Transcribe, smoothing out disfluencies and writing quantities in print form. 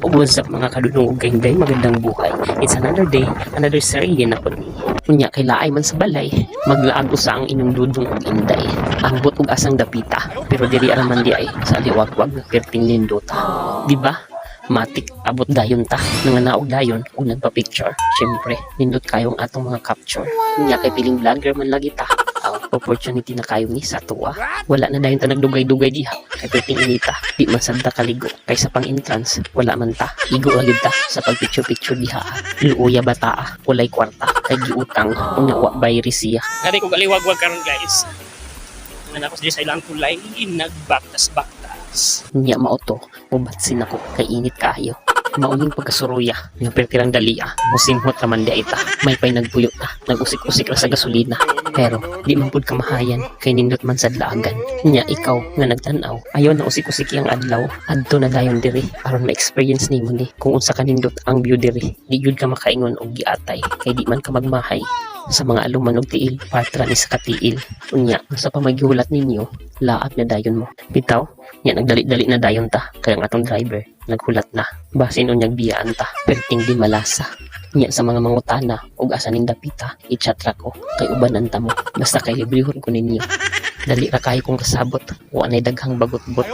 ug what's up mga kadunong gayday, magandang buhay. It's another day, another serye na po ni. Unya kay laay man sa balay, maglaag usa ang inyong dudong ug inday. Ambot ug asang dapita, pero diri araman di ay sa liwagwag nga perting nindota. Di ba? Matik abot dayon ta nanganaog dayon ug nagpa-picture. Syempre, nindot kayong atong mga capture. Unya kay piling vlogger man lagi ta. Ang opportunity na kayo ni sa tuwa. Wala na dayon ta nagdugay-dugay diha. Kay perting inita, di man sad ta kaligo. Kay sa pang-entrance, wala man ta. Igo agad ta sa pag-picture-picture diha. Luuya bata, walay kwarta. Kay giutang ug nawa bayri siya. Kani ko galiwagwag karon guys. Anak ko sa ilang kulay nagbaktas-baktas. Nya mauto, ubatsin ako kay init kayo. Mauling pagkasuruya, yung pertirang dalia, musimhot naman di ita. May pa'y nagpuyo na, nag-usik-usik ra sa gasolina. Pero, di man pud kamahayan, kay nindot man sa dlaagan. Nya ikaw, nga nagtanaw, ayaw na usik-usik yung adlaw, adto na dayon diri, aron ma-experience nimo ni, kung unsa ka nindot ang view diri. Di yun ka makaingon og giatay, kay di man ka magmahay. Sa mga aluman og tiil, partra ni sa katiil. Unya, sa pamaghiulat ninyo, laat na dayon mo. Bitaw, nya nagdali-dali na dayon ta, kaya ang atong driver, naghulat na. Basin unyag biyaan ta, perting di malasa. Nya sa mga mangutana, ug asa ning dapita, i-chat ra ko, kay ubanan ta mo. Basta kay librehon ko ninyo. Dali ra kayo kong kasabot, wa nay daghang bagot-bot.